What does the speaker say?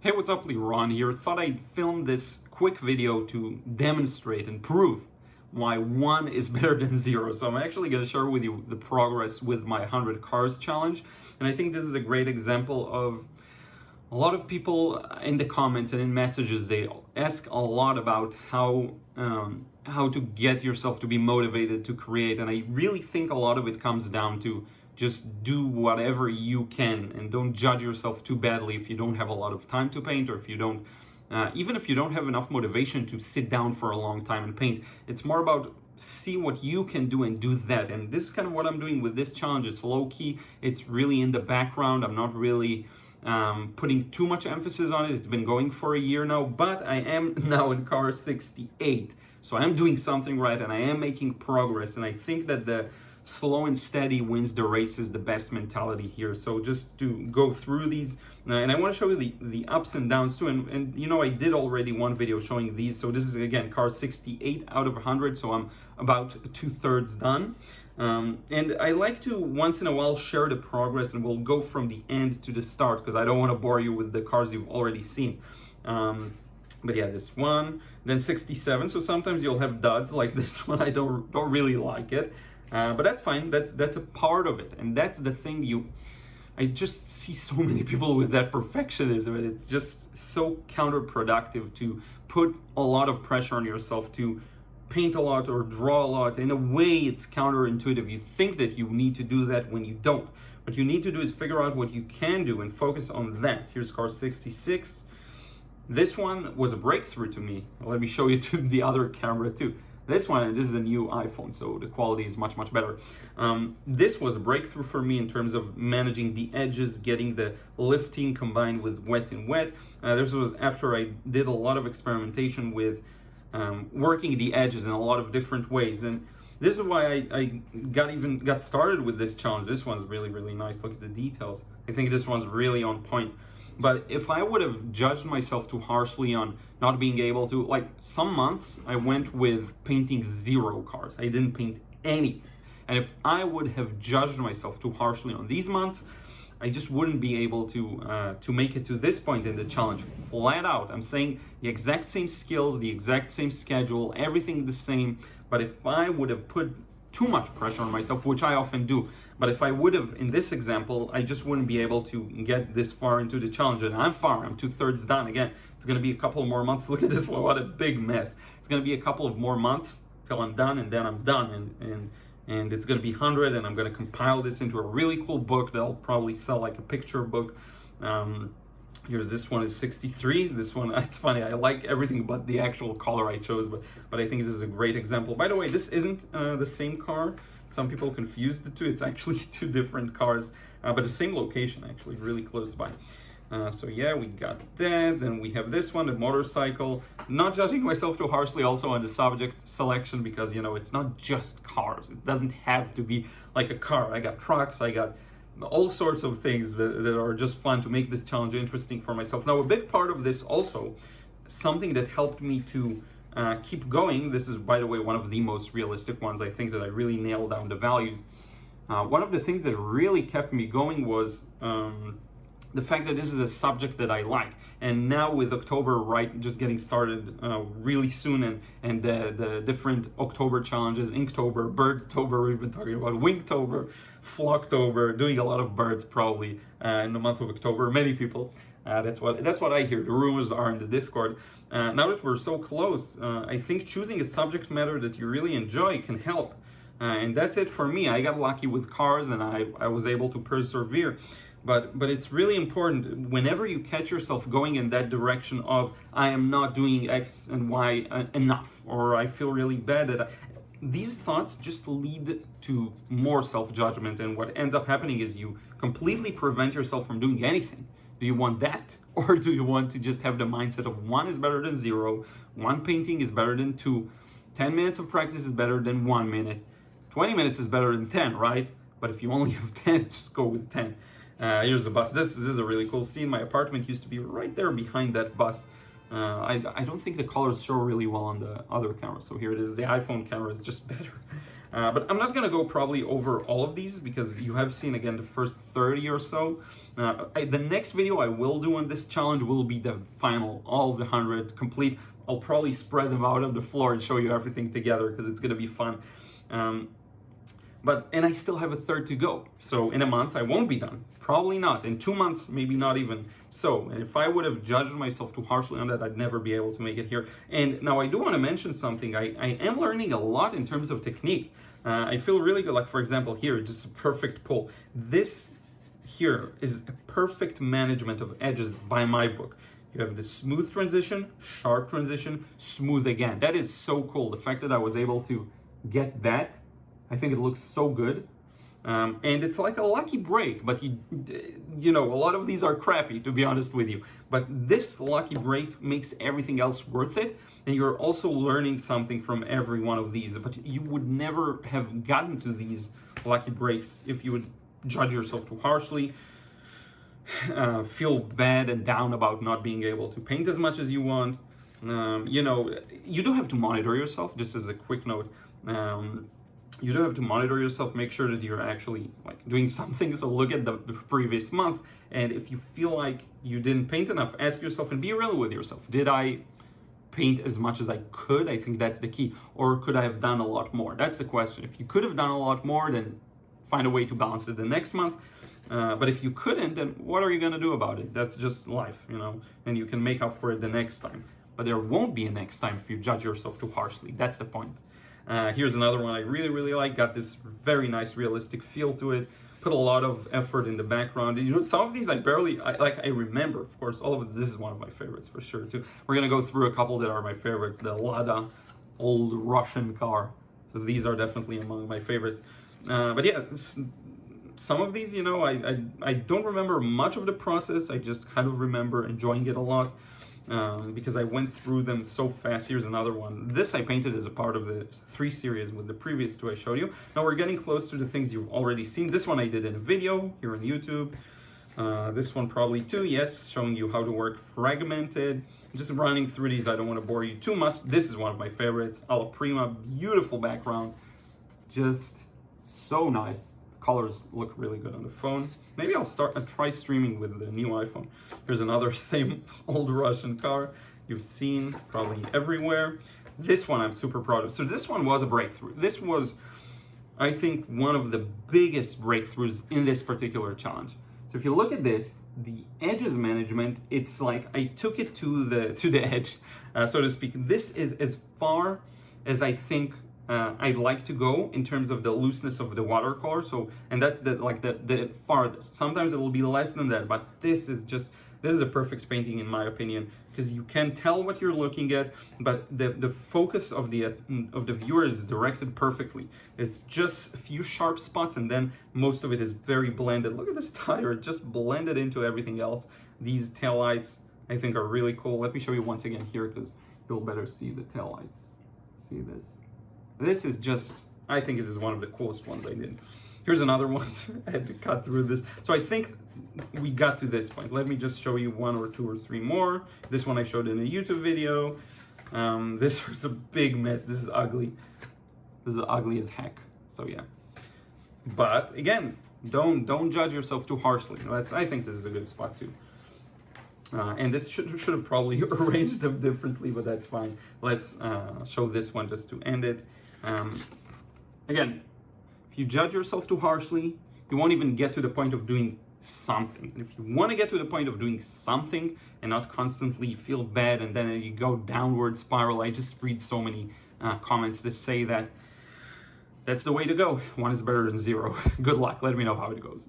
Hey, what's up, Liron here. Thought I'd film this quick video to demonstrate and prove why 1 is better than 0. So I'm actually going to share with you the progress with my 100 cars challenge. And I think this is a great example of a lot of people in the comments and in messages, they ask a lot about how to get yourself to be motivated to create. And I really think a lot of it comes down to just do whatever you can and don't judge yourself too badly if you don't have a lot of time to paint, or if you don't, even if you don't have enough motivation to sit down for a long time and paint. It's more about see what you can do and do that. And this is kind of what I'm doing with this challenge. It's low key, it's really in the background. I'm not really putting too much emphasis on it. It's been going for a year now, but I am now in car 68. So I am doing something right and I am making progress. And I think that the slow and steady wins the race is the best mentality here. So just to go through these, and I want to show you the ups and downs too. And you know, I did already one video showing these. So this is again car 68 out of 100. So I'm about 2/3 done. And I like to once in a while share the progress, and we'll go from the end to the start because I don't want to bore you with the cars you've already seen. But yeah, this one, then 67. So sometimes you'll have duds like this one. I don't really like it. But that's fine. That's a part of it, and that's the thing. I just see so many people with that perfectionism, and it's just so counterproductive to put a lot of pressure on yourself to paint a lot or draw a lot. In a way, it's counterintuitive. You think that you need to do that when you don't. What you need to do is figure out what you can do and focus on that. Here's car 66. This one was a breakthrough to me. Let me show you to the other camera too. This one, and this is a new iPhone, so the quality is much better. This was a breakthrough for me in terms of managing the edges, getting the lifting combined with wet and wet. This was after I did a lot of experimentation with working the edges in a lot of different ways. And this is why I got started with this challenge. This one's really nice. Look at the details. I think this one's really on point. But if I would have judged myself too harshly on not being able to, like some months I went with painting 0 cars. I didn't paint anything. And if I would have judged myself too harshly on these months, I just wouldn't be able to make it to this point in the challenge. Flat out, I'm saying the exact same skills, the exact same schedule, everything the same. But if I would have put too much pressure on myself, which I often do, but if I would have, in this example, I just wouldn't be able to get this far into the challenge. And I'm 2/3 done. Again, it's going to be a couple more months. Look at this one, what a big mess. It's going to be a couple of more months till I'm done, and then I'm done. And it's going to be 100, and I'm going to compile this into a really cool book that'll probably sell like a picture book. Here's this one is 63. This one, it's funny, I like everything but the actual color I chose, but I think this is a great example. By the way, this isn't the same car. Some people confuse the two. It's actually 2 different cars, but the same location, actually, really close by. So yeah, we got that. Then we have this one, the motorcycle. Not judging myself too harshly also on the subject selection, because, you know, it's not just cars. It doesn't have to be like a car. I got trucks, I got all sorts of things that are just fun to make this challenge interesting for myself. Now, a big part of this also, something that helped me to keep going, this is, by the way, one of the most realistic ones. I think that I really nailed down the values. One of the things that really kept me going was the fact that this is a subject that I like. And now with October, right, just getting started really soon, and the different October challenges, Inktober, Birdtober, we've been talking about Wingtober, Flocktober, doing a lot of birds probably in the month of October, many people. That's what I hear. The rumors are in the Discord. Now that we're so close, I think choosing a subject matter that you really enjoy can help. And that's it for me. I got lucky with cars, and I was able to persevere. But it's really important whenever you catch yourself going in that direction of I am not doing X and Y enough, or I feel really bad at these thoughts just lead to more self-judgment, and what ends up happening is you completely prevent yourself from doing anything. Do you want that, or do you want to just have the mindset of 1 is better than 0, 1 painting is better than 2, 10 minutes of practice is better than 1 minute, 20 minutes is better than 10, right? But if you only have 10, just go with 10. Here's the bus. This is a really cool scene. My apartment used to be right there behind that bus. I don't think the colors show really well on the other camera. So here it is. The iPhone camera is just better. But I'm not going to go probably over all of these because you have seen, again, the first 30 or so. The next video I will do on this challenge will be the final, all of the 100 complete. I'll probably spread them out on the floor and show you everything together because it's going to be fun. And I still have a third to go. So in a month, I won't be done. Probably not. In 2 months, maybe not even. So if I would have judged myself too harshly on that, I'd never be able to make it here. And now I do want to mention something. I am learning a lot in terms of technique. I feel really good. Like, for example, here, just a perfect pull. This here is a perfect management of edges by my book. You have the smooth transition, sharp transition, smooth again. That is so cool. The fact that I was able to get that, I think it looks so good. And it's like a lucky break, but you know, a lot of these are crappy, to be honest with you. But this lucky break makes everything else worth it. And you're also learning something from every one of these. But you would never have gotten to these lucky breaks if you would judge yourself too harshly, feel bad and down about not being able to paint as much as you want. You know, you do have to monitor yourself, just as a quick note. You do have to monitor yourself, make sure that you're actually like doing something. So look at the previous month, and if you feel like you didn't paint enough, ask yourself and be real with yourself. Did I paint as much as I could? I think that's the key. Or could I have done a lot more? That's the question. If you could have done a lot more, then find a way to balance it the next month. But if you couldn't, then what are you going to do about it? That's just life, you know, and you can make up for it the next time. But there won't be a next time if you judge yourself too harshly. That's the point. Here's another one I really like. Got this very nice realistic feel to it. Put a lot of effort in the background. You know, some of these I remember. Of course, all of it. This is one of my favorites for sure too. We're gonna go through a couple that are my favorites. The Lada, old Russian car. So these are definitely among my favorites. But yeah, some of these, you know, I don't remember much of the process. I just kind of remember enjoying it a lot. Because I went through them so fast. Here's another one. This I painted as a part of the 3 series with the previous 2 I showed you. Now we're getting close to the things you've already seen. This one I did in a video here on YouTube. This one probably too, yes, showing you how to work fragmented. Just running through these, I don't want to bore you too much. This is one of my favorites. Alla Prima, beautiful background. Just so nice. Colors look really good on the phone. Maybe I'll try streaming with the new iPhone. Here's another same old Russian car you've seen probably everywhere. This one I'm super proud of. So this one was a breakthrough. This was, I think, one of the biggest breakthroughs in this particular challenge. So if you look at this, the edges management, it's like I took it to the edge, so to speak. This is as far as I think I'd like to go in terms of the looseness of the watercolor. So, and that's the farthest. Sometimes it will be less than that, but this is a perfect painting in my opinion, because you can tell what you're looking at, but the focus of the viewer is directed perfectly. It's just a few sharp spots, and then most of it is very blended. Look at this tire, it just blended into everything else. These taillights I think are really cool. Let me show you once again here, because you'll better see the taillights. See this? This is just, I think it is one of the coolest ones I did. Here's another one. I had to cut through this. So I think we got to this point. Let me just show you 1 or 2 or 3 more. This one I showed in a YouTube video. This was a big mess. This is ugly. This is ugly as heck. So yeah. But again, don't judge yourself too harshly. I think this is a good spot too. And this should have probably arranged them differently, but that's fine. Let's show this one just to end it. Again, if you judge yourself too harshly, you won't even get to the point of doing something. And if you want to get to the point of doing something and not constantly feel bad and then you go downward spiral, I just read so many comments that say that that's the way to go. 1 is better than 0. Good luck. Let me know how it goes.